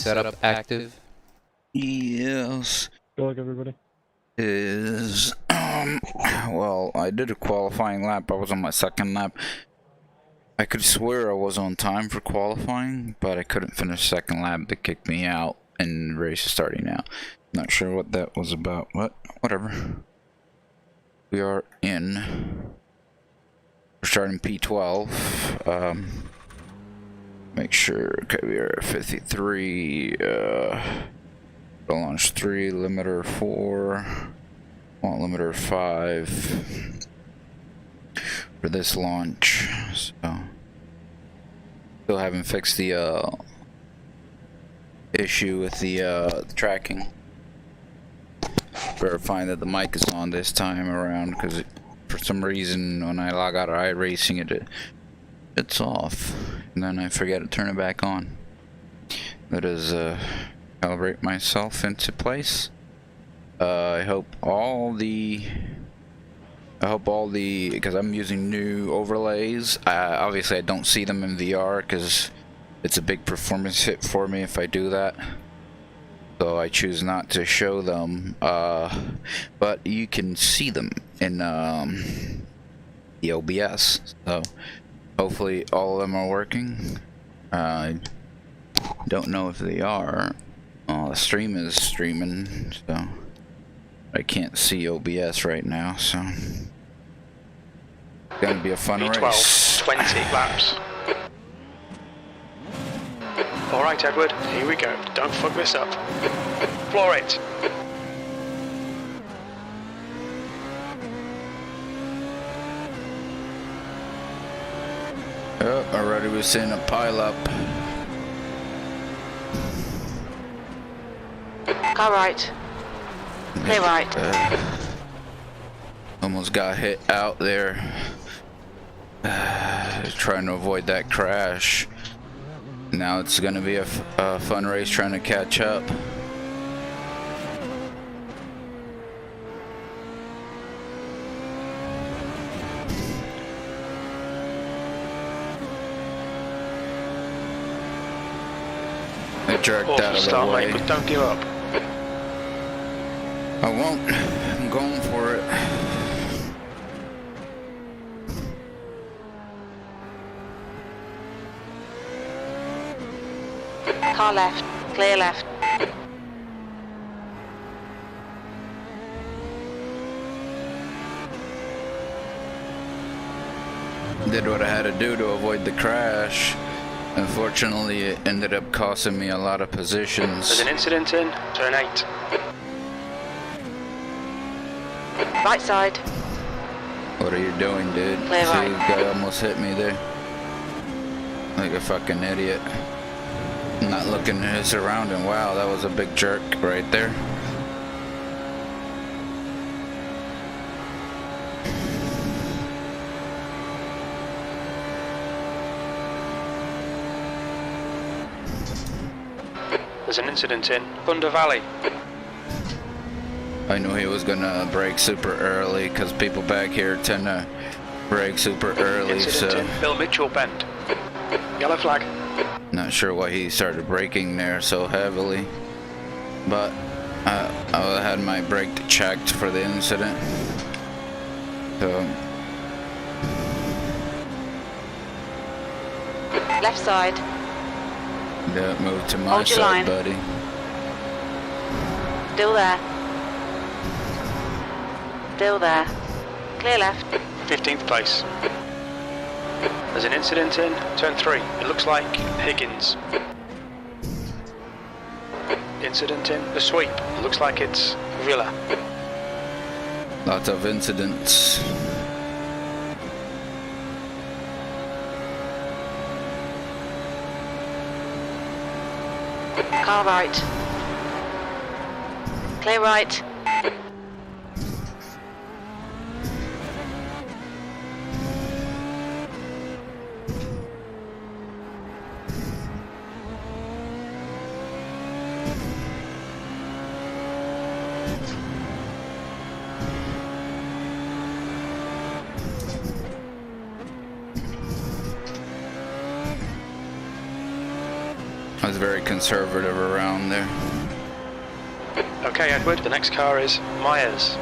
setup active? Yes. Good luck, everybody. Is well, I did a qualifying lap. I was on my second lap. I could swear I was on time for qualifying, but I couldn't finish second lap. They kicked me out, and the race is starting now. Not sure what that was about, but whatever. We are in. We're starting P12. Make sure. Okay, we are 53. Launch 3, limiter 4, limiter 5 for this launch. So, still haven't fixed the issue with the tracking. Verifying that the mic is on this time around, because for some reason when I log out of iRacing, it's off, and then I forget to turn it back on. That is calibrate myself into place. I hope all the because I'm using new overlays. Obviously I don't see them in VR because it's a big performance hit for me if I do that, so I choose not to show them, but you can see them in the OBS, so hopefully all of them are working. I don't know if they are. The stream is streaming, so I can't see OBS right now, so it's gonna be a fun race. 20 laps. Alright, Edward, here we go. Don't fuck this up. Floor it. Oh, already we're seeing a pile up. Car right. Clear right. Almost got hit out there. Trying to avoid that crash. Now it's gonna be a fun race trying to catch up. I jerked out of the way. Mate, but don't give up. I won't. I'm going for it. Car left. Clear left. Did what I had to do to avoid the crash. Unfortunately, it ended up costing me a lot of positions. There's an incident in turn 8. Right side. What are you doing, dude? Clear See, right. the guy almost hit me there. Like a fucking idiot. Not looking at his surrounding. Wow, that was a big jerk right there. There's an incident in Thunder Valley. I knew he was gonna brake super early because people back here tend to brake super early, Incident so in Bill Mitchell Bend. Yellow flag. not sure why he started braking there so heavily, but I had my brake checked for the incident, so Left side. yeah, move to my Hold your side, line. buddy. Still there. Still there. Clear left. 15th place. There's an incident in turn 3. It looks like Higgins. Incident in the sweep. It looks like it's Villa. Lots of incidents. Car right. Clear right. I was very conservative around there. Okay, Edward, the next car is Myers.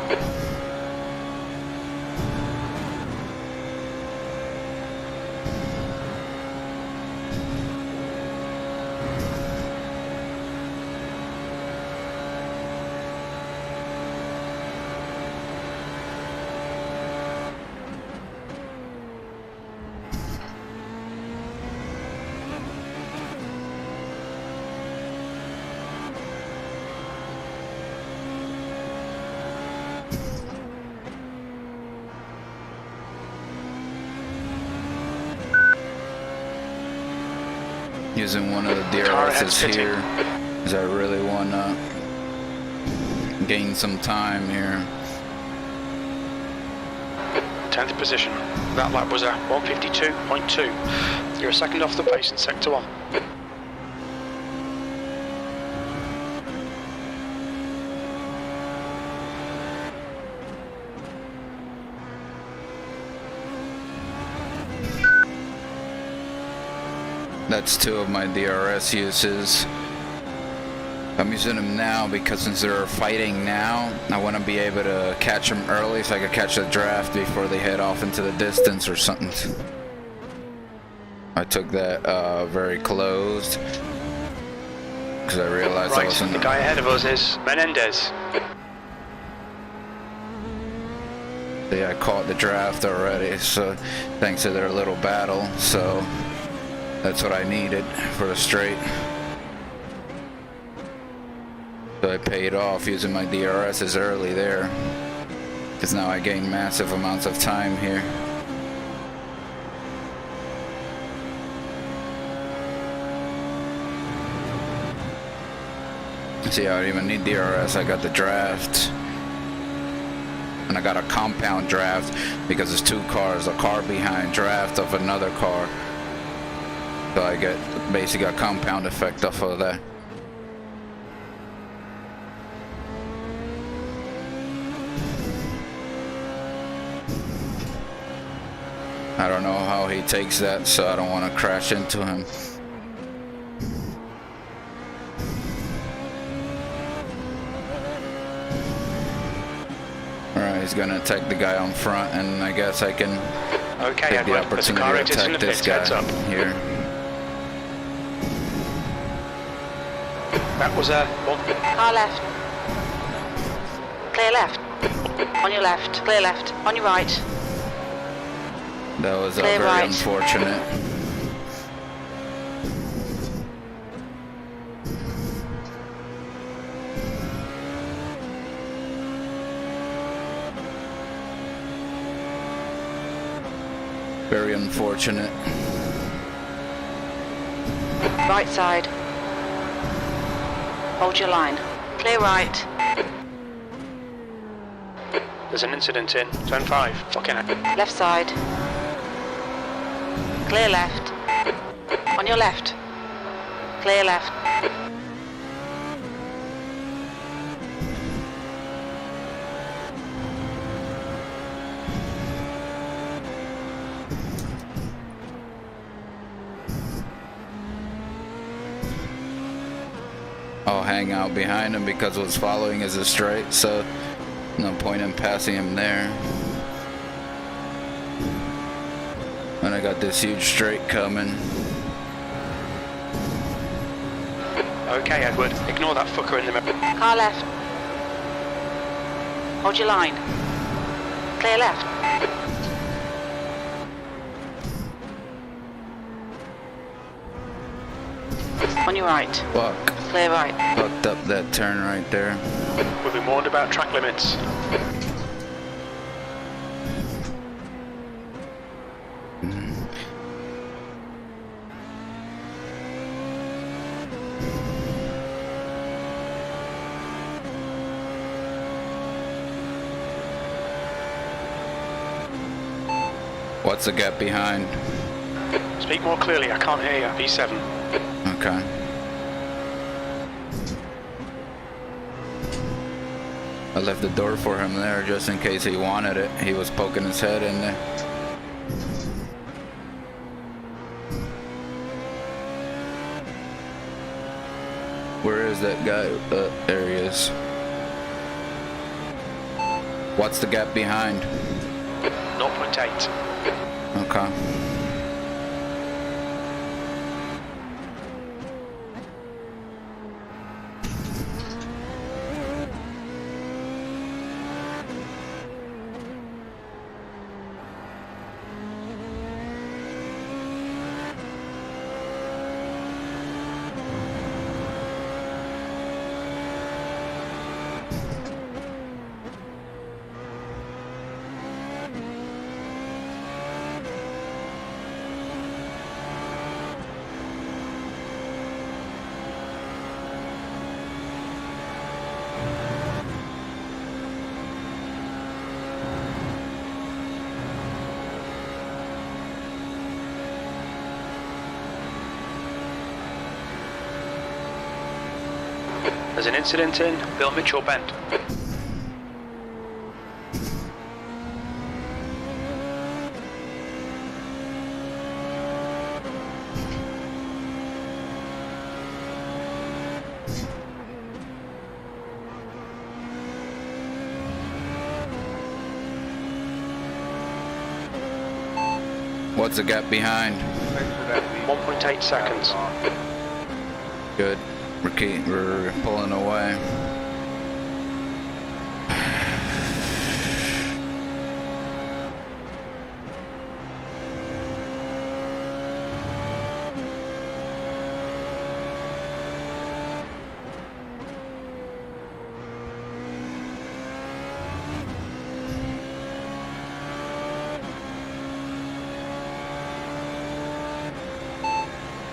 Using one of the Car ahead's DRSs fitting. here, because I really want to gain some time here. 10th position. That lap was a 152.2. You're a second off the pace in sector 1. That's 2 of my DRS uses. I'm using them now because since they're fighting now, I want to be able to catch them early so I can catch a draft before they head off into the distance or something. I took that very closed because I realized I Right, wasn't. the guy ahead of us is Menendez. Yeah, I caught the draft already, so thanks to their little battle, so that's what I needed for the straight. So I paid off using my DRSs early there, because now I gain massive amounts of time here. See, I don't even need DRS, I got the draft. And I got a compound draft because it's 2 cars, a car behind draft of another car. So I get basically a compound effect off of that. I don't know how he takes that, so I don't want to crash into him. Alright, he's gonna attack the guy on front, and I guess I can Okay, take the Edward, there's a car opportunity to exiting attack the this pits, heads guy up. here. That was a Car left. Clear left. On your left. Clear left. On your right. That was Clear very right. unfortunate. Very unfortunate. Right side. Hold your line. Clear right. There's an incident in turn 5. Fucking hell. Left side. Clear left. On your left. Clear left. I'll hang out behind him because what's following is a straight, so no point in passing him there. And I got this huge straight coming. Okay, Edward, ignore that fucker in the middle. Car left. Hold your line. Clear left. On your right. Fuck. Clear right. Fucked up that turn right there. We've been warned about track limits. What's the gap behind? Speak more clearly, I can't hear you. V7. Okay. I left the door for him there just in case he wanted it. He was poking his head in there. Where is that guy? There he is. What's the gap behind? 0.8. Okay. There's an incident in Bill Mitchell Bend. What's the gap behind? 1.8 seconds. Good. We're pulling away.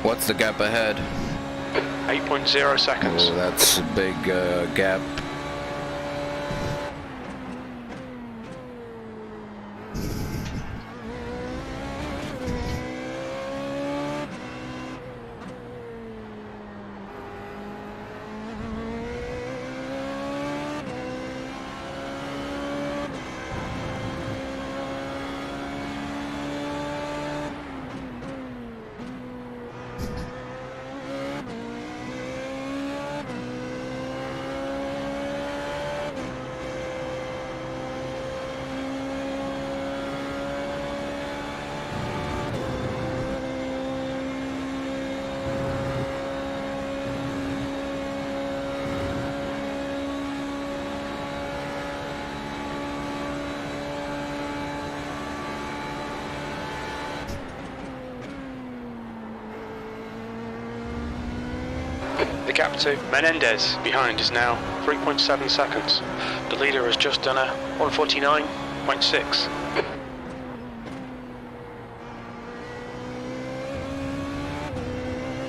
What's the gap ahead? 8.0 seconds. Oh, that's a big gap. The gap to Menendez behind is now 3.7 seconds. The leader has just done a 149.6.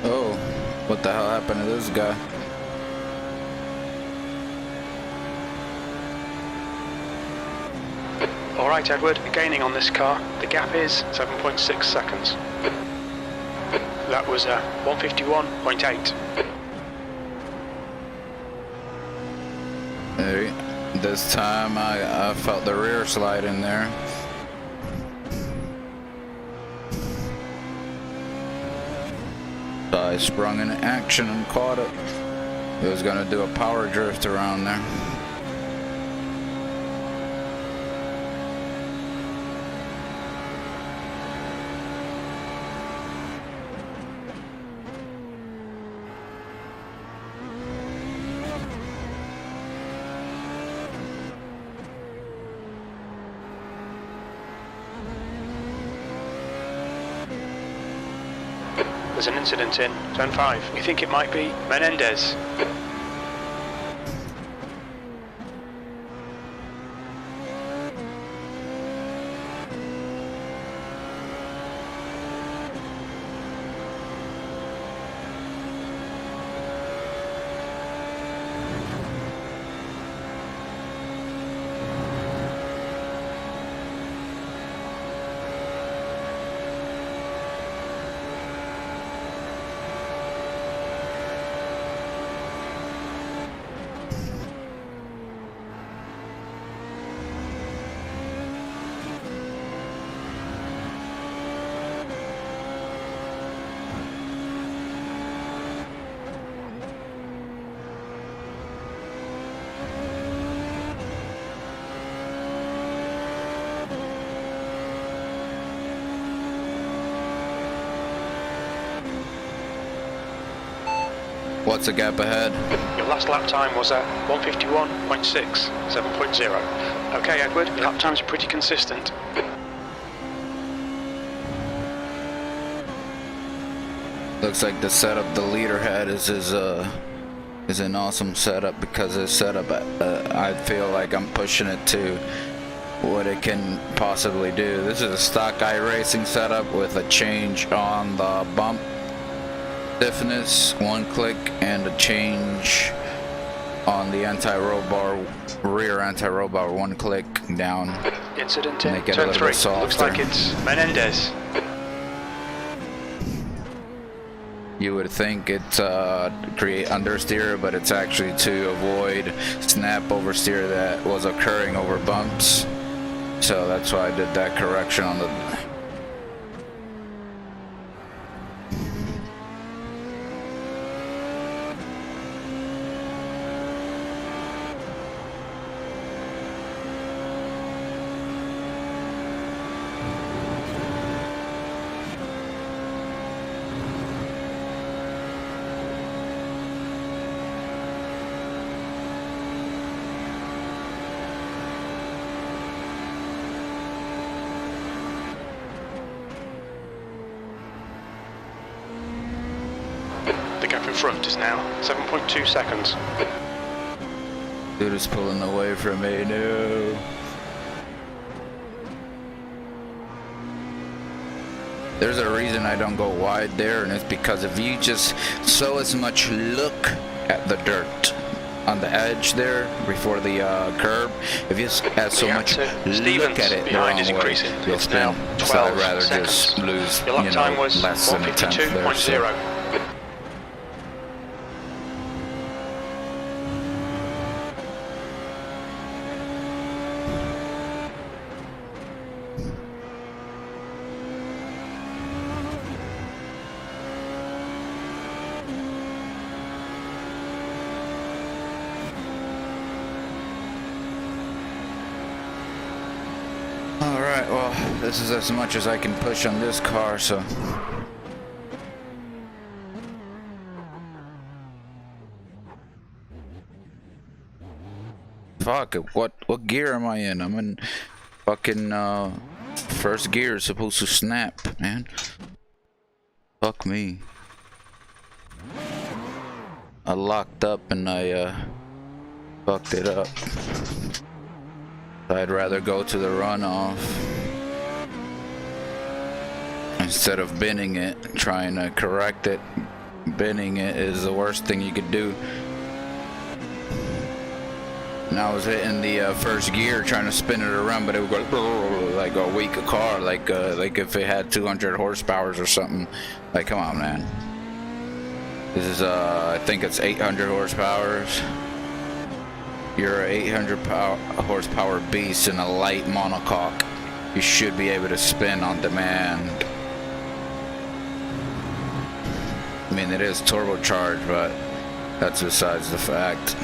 Oh, what the hell happened to this guy? Alright Edward, gaining on this car. The gap is 7.6 seconds. That was a 151.8. This time I felt the rear slide in there. So I sprung into action and caught it. It was gonna do a power drift around there. There's an incident in Zone 5. We think it might be Menendez. What's the gap ahead? Your last lap time was at 151.6, 7.0. Okay, Edward, your lap times are pretty consistent. Looks like the setup the leader had is an awesome setup, because his setup, I feel like I'm pushing it to what it can possibly do. This is a stock iRacing setup with a change on the bump stiffness, one click, and a change on the anti-roll bar, rear anti-roll bar, one click down. Incident in Make it a turn little 3. bit softer. Looks like it's Menendez. You would think it's create understeer, but it's actually to avoid snap oversteer that was occurring over bumps. So that's why I did that correction on the. The gap in front is now 7.2 seconds. Dude is pulling away from me. No. There's a reason I don't go wide there, and it's because if you just so as much look at the dirt on the edge there before the curb, if you add so much look at it the wrong way, you'll spin. So I'd rather just lose, Your lap time was less than a tenth there. 152.0. Alright, well, this is as much as I can push on this car, so. Fuck it, what gear am I in? I'm in fucking first gear, is supposed to snap, man. Fuck me. I locked up and I fucked it up. I'd rather go to the runoff instead of binning it, trying to correct it. Binning it is the worst thing you could do. And I was hitting the first gear trying to spin it around, but it would go like a weak car, like if it had 200 horsepower or something. Like, come on, man. This is I think it's 800 horsepower. You're an 800 horsepower beast in a light monocoque. You should be able to spin on demand. I mean, it is turbocharged, but that's besides the fact.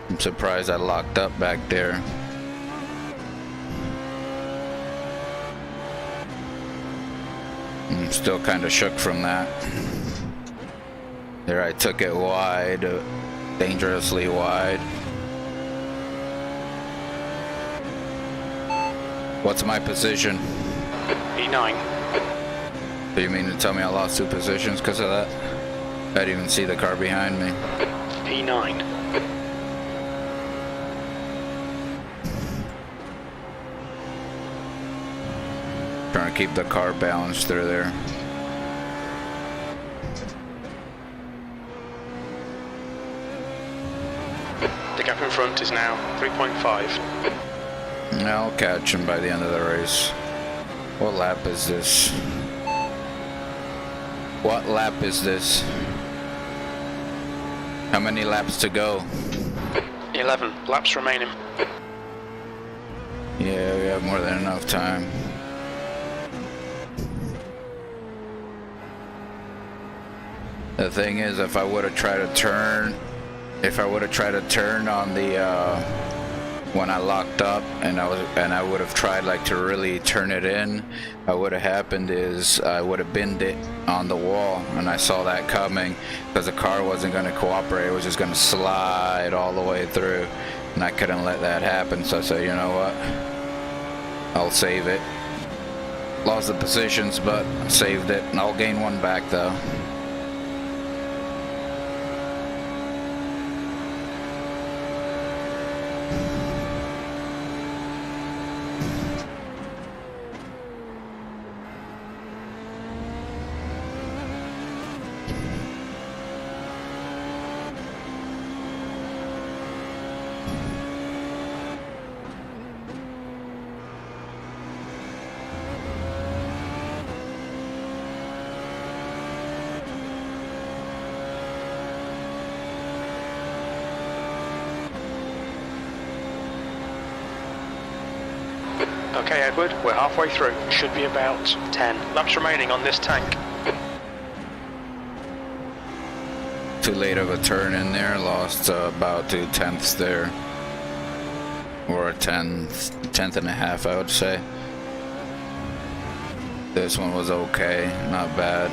I'm surprised I locked up back there. I'm still kind of shook from that. There, I took it wide, dangerously wide. What's my position? E9. Do you mean to tell me I lost 2 positions because of that? I didn't even see the car behind me. E9. Trying to keep the car balanced through there. The gap in front is now 3.5. I'll catch him by the end of the race. What lap is this? What lap is this? How many laps to go? 11 laps remaining. Yeah, we have more than enough time. The thing is, if I would have tried to turn on the when I locked up and I would have tried like to really turn it in, what would have happened is I would have binned it on the wall, and I saw that coming because the car wasn't going to cooperate. It was just going to slide all the way through, and I couldn't let that happen. So I said, you know what, I'll save it. Lost the positions, but saved it, and I'll gain one back though. Okay, Edward, we're halfway through. Should be about 10 laps remaining on this tank. Too late of a turn in there, lost about 2/10 there. Or a tenth and a half, I would say. This one was okay, not bad.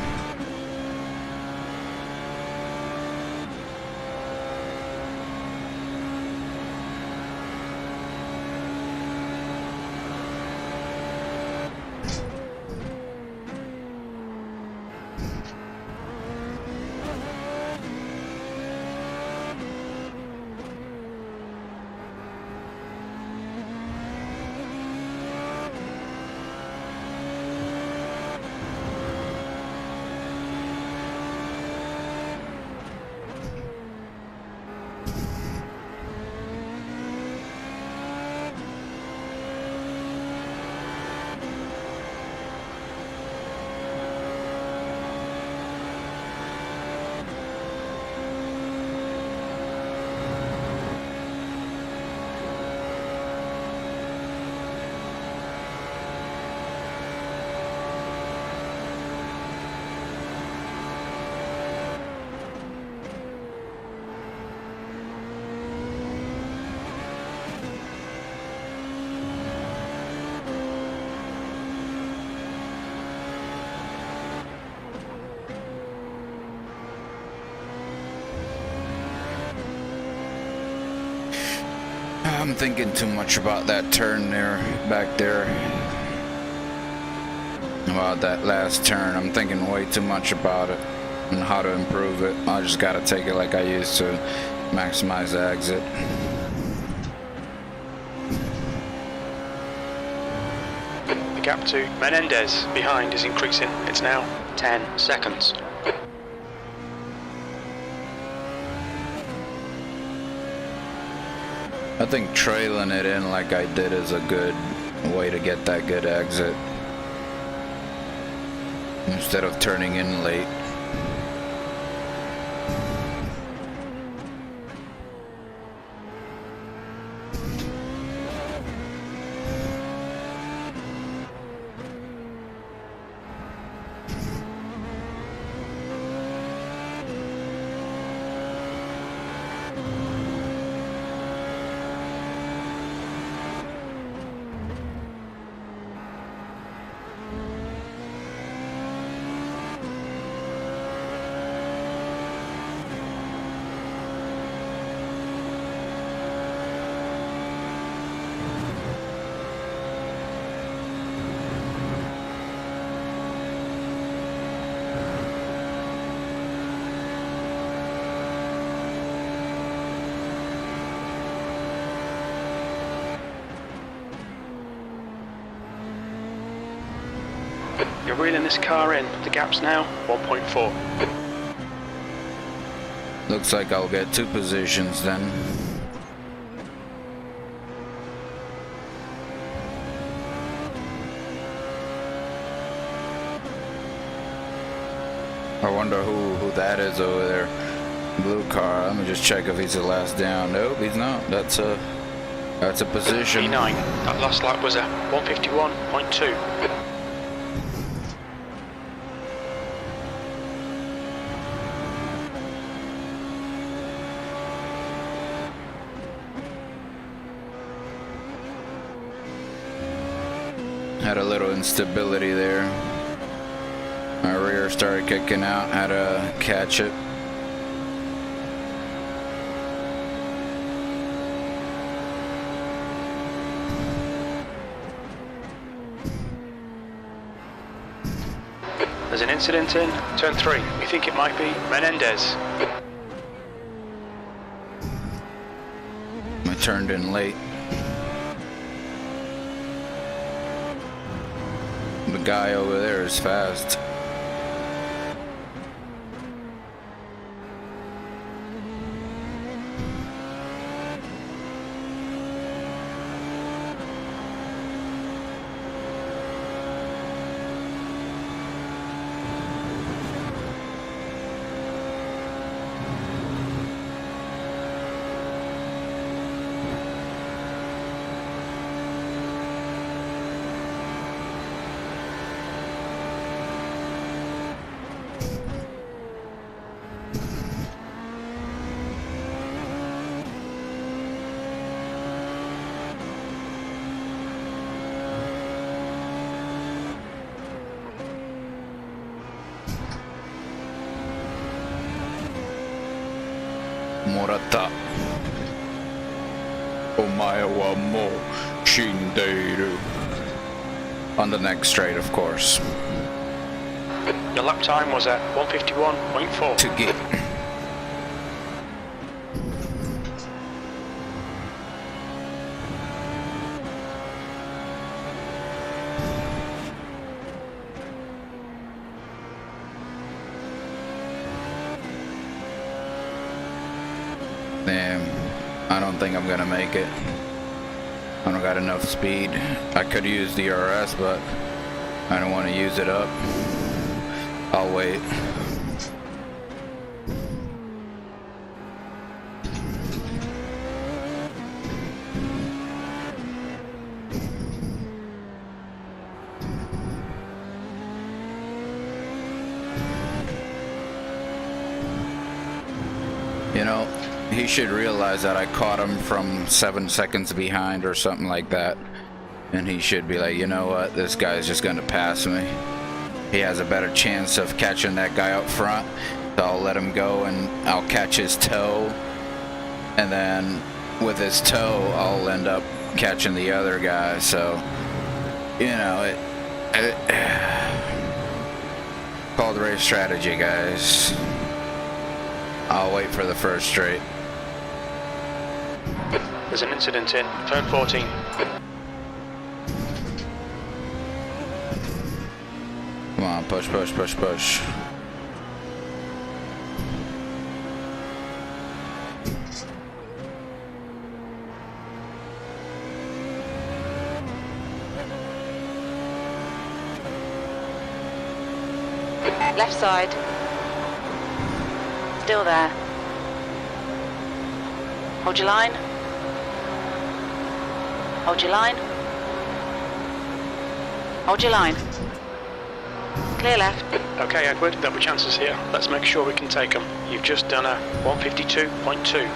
I'm thinking too much about that turn there, back there. About that last turn. I'm thinking way too much about it and how to improve it. I just gotta take it like I used to, maximize the exit. The gap to Menendez behind is increasing. It's now 10 seconds. I think trailing it in like I did is a good way to get that good exit, instead of turning in late. You're reeling this car in. The gap's now 1.4. Looks like I'll get 2 positions then. I wonder who that is over there. Blue car. Let me just check if he's the last down. Nope, he's not. That's a position. P9. That last lap was a 151.2. Had a little instability there. My rear started kicking out, had to catch it. There's an incident in turn 3. We think it might be Menendez. I turned in late. The guy over there is fast. Morata. Omae wa mo shindeiru. On the next straight, of course. Your lap time was at 151.4. To get. Damn, I don't think I'm gonna make it. I don't got enough speed. I could use the RS, but I don't want to use it up. I'll wait. You know, he should realize that I caught him from 7 seconds behind or something like that. And he should be like, you know what, this guy's just gonna pass me. He has a better chance of catching that guy up front. So I'll let him go and I'll catch his toe. And then with his toe, I'll end up catching the other guy. So, you know, called race strategy, guys. I'll wait for the first straight. There's an incident in turn 14. Come on, push, push, push, push. Left side. Still there. Hold your line. Hold your line. Hold your line. Clear left. Okay, Edward, there'll be chances here. Let's make sure we can take them. You've just done a 152.2.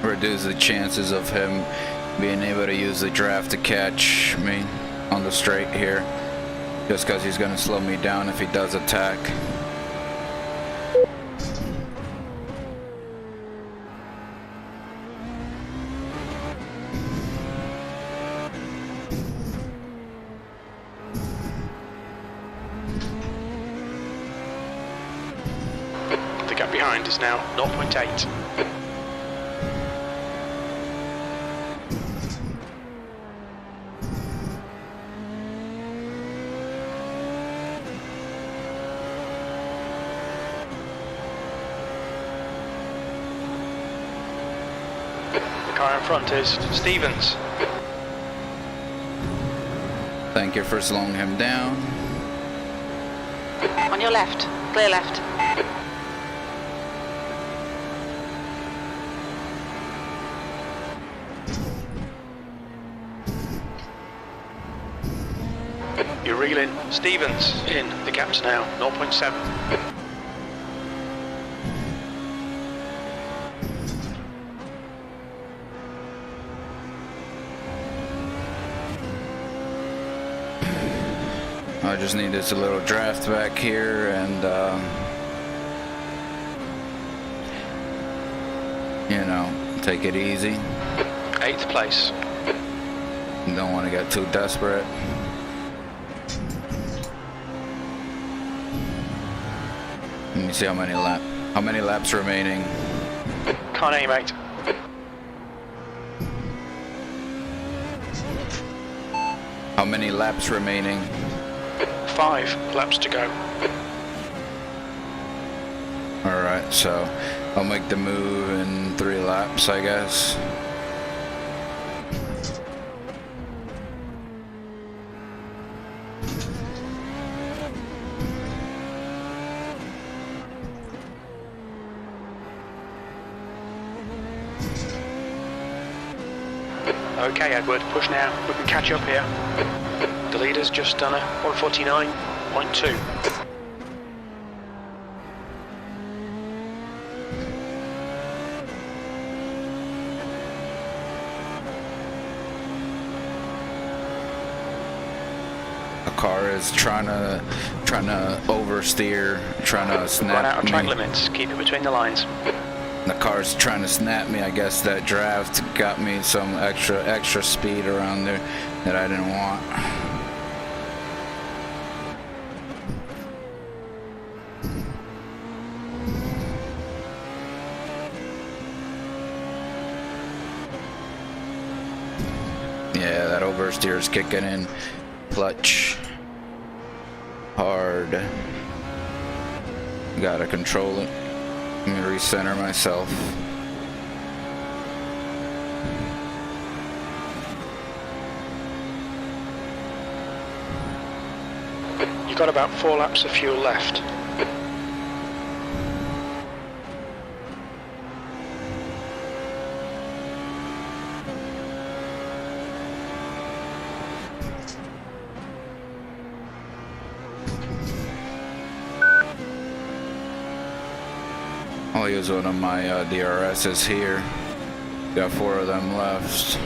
Reduce the chances of him being able to use the draft to catch me on the straight here, just because he's going to slow me down if he does attack. The gap behind is now 0.8. Car in front is Stevens. Thank you for slowing him down. On your left. Clear left. You're reeling. Stevens in. The gap's now 0.7. just need this little draft back here and, you know, take it easy. 8th place. Don't want to get too desperate. Let me see how many laps remaining. Can't aim, mate. How many laps remaining? 5 laps to go. Alright, so I'll make the move in 3 laps, I guess. Okay, Edward, push now. We can catch up here. The leader's just done a 149.2. A car is trying to oversteer, trying to snap Run out of track me. limits. Keep it between the lines. The car's trying to snap me. I guess that draft got me some extra speed around there that I didn't want. Yeah, that oversteer is kicking in. Clutch. Hard. Gotta control it. Let me recenter myself. You've got about 4 laps of fuel left. I'll use one of my DRSs here. Got 4 of them left.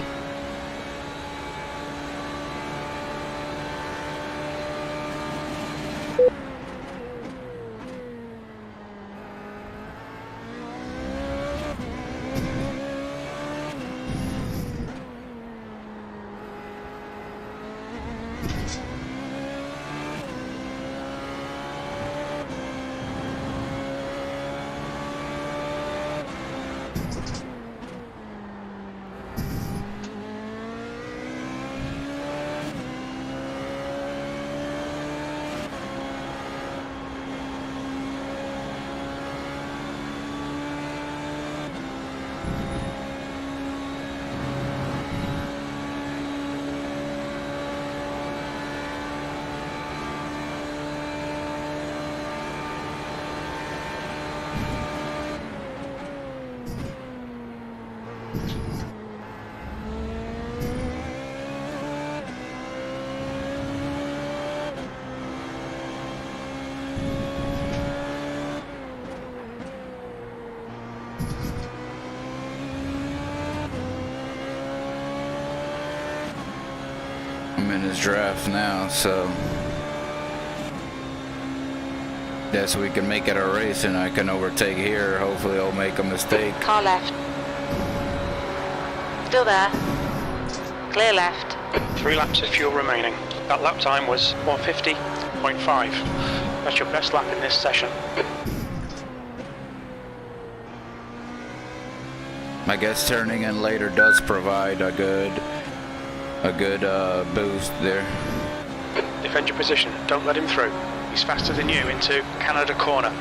I'm in his draft now, so yes, we can make it a race and I can overtake here. Hopefully I'll make a mistake. Car left. Still there. Clear left. 3 laps of fuel remaining. That lap time was 150.5. That's your best lap in this session. I guess turning in later does provide a good boost there. Defend your position. Don't let him through. He's faster than you into Canada corner.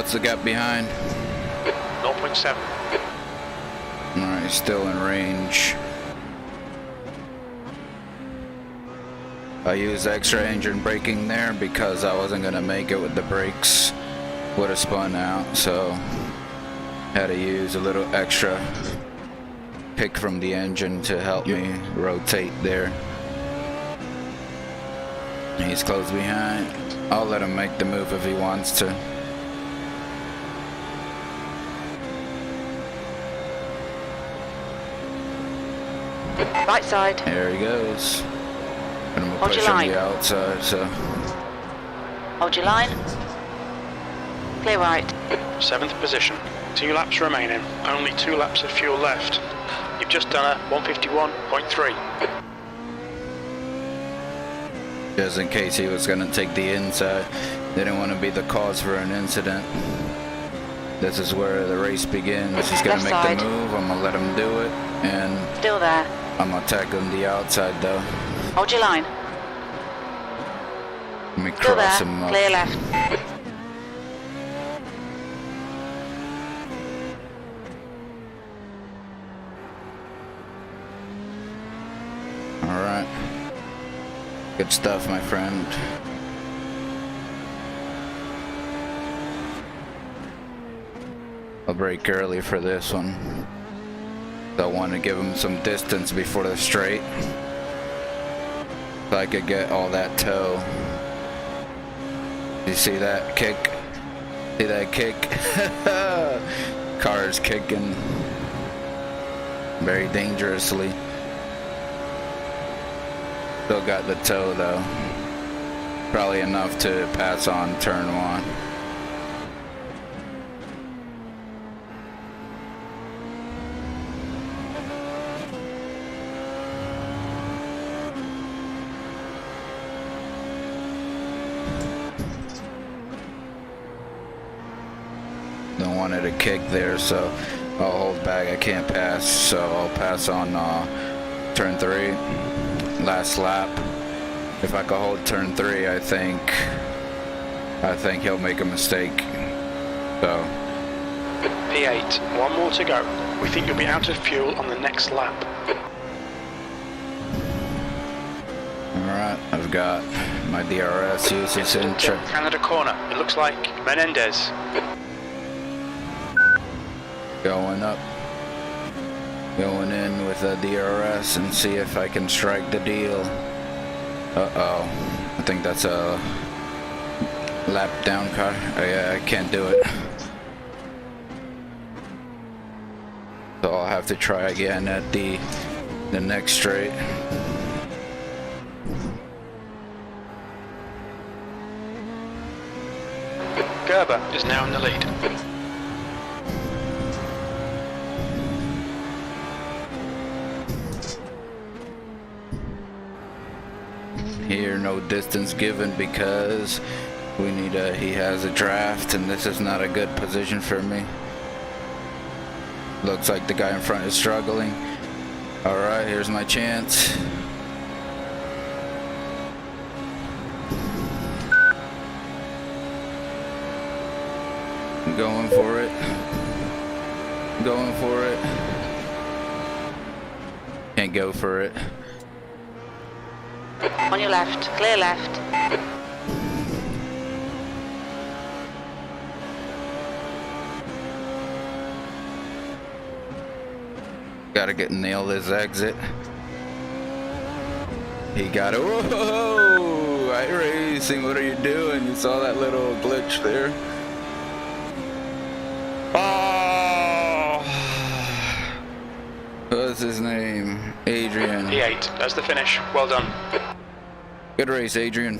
what's the gap behind? 0.7. Alright, still in range. I used extra engine braking there because I wasn't gonna make it with the brakes. Would have spun out, so had to use a little extra pick from the engine to help me rotate there. He's close behind. I'll let him make the move if he wants to. Right side. There he goes. And I'm gonna Hold push your him line. the outside, so Hold your line. Clear right. 7th position. 2 laps remaining. Only 2 laps of fuel left. You've just done a 151.3. just in case he was gonna take the inside, didn't want to be the cause for an incident. This is where the race begins. He's gonna Left make side. the move. I'm gonna let him do it, and Still there. I'm gonna tackle him the outside though. Hold your line. Let me Still cross there. him up. Clear left. Alright. Good stuff, my friend. I'll brake early for this one. I want to give him some distance before the straight, so I could get all that toe. You see that kick? See that kick? Car's kicking very dangerously. Still got the toe though. Probably enough to pass on turn 1. Don't want it to kick there, so I'll hold back. I can't pass, so I'll pass on turn 3, last lap. If I could hold turn 3, I think he'll make a mistake. So P8, 1 more to go. We think you'll be out of fuel on the next lap. alright, I've got my DRS usage in check. Canada corner. It looks like Menendez. Going up, going in with a DRS and see if I can strike the deal. Uh-oh, I think that's a lap down car. Oh, yeah, I can't do it. So I'll have to try again at the next straight. Gerber is now in the lead. Here, no distance given because we need he has a draft and this is not a good position for me. Looks like the guy in front is struggling. Alright, here's my chance. I'm going for it. Going for it. Can't go for it. On your left. Clear left. Gotta nail this exit. He got it. Whoa! iRacing, what are you doing? You saw that little glitch there? Oh! What's his name? Adrian. P8, that's the finish. Well done. Good race, Adrian.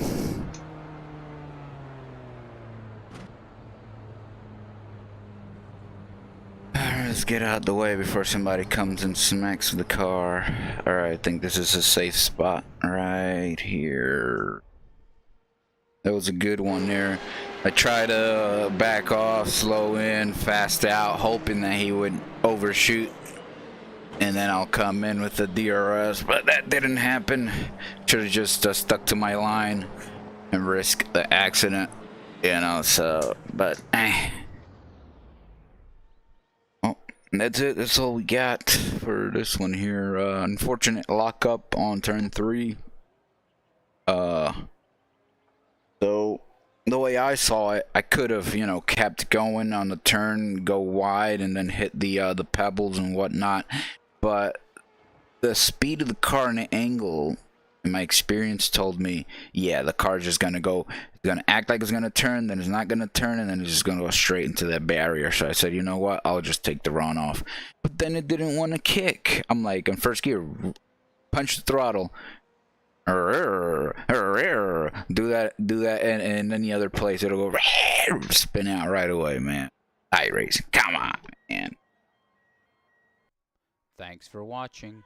Let's get out the way before somebody comes and smacks the car. Alright, I think this is a safe spot right here. That was a good one there. I tried to back off, slow in, fast out, hoping that he would overshoot. And then I'll come in with the DRS, but that didn't happen. Should have just stuck to my line and risk the accident, you know, so, but And that's it. That's all we got for this one here. Unfortunate lockup on turn 3. So the way I saw it, I could have, you know, kept going on the turn, go wide, and then hit the pebbles and whatnot. But the speed of the car and the angle, and my experience told me, yeah, the car's just gonna go, it's gonna act like it's gonna turn, then it's not gonna turn, and then it's just gonna go straight into that barrier. So I said, you know what, I'll just take the run off. But then it didn't want to kick. I'm like, in first gear, punch the throttle, do that, and any other place, it'll go spin out right away, man. iRacing, come on, man. Thanks for watching.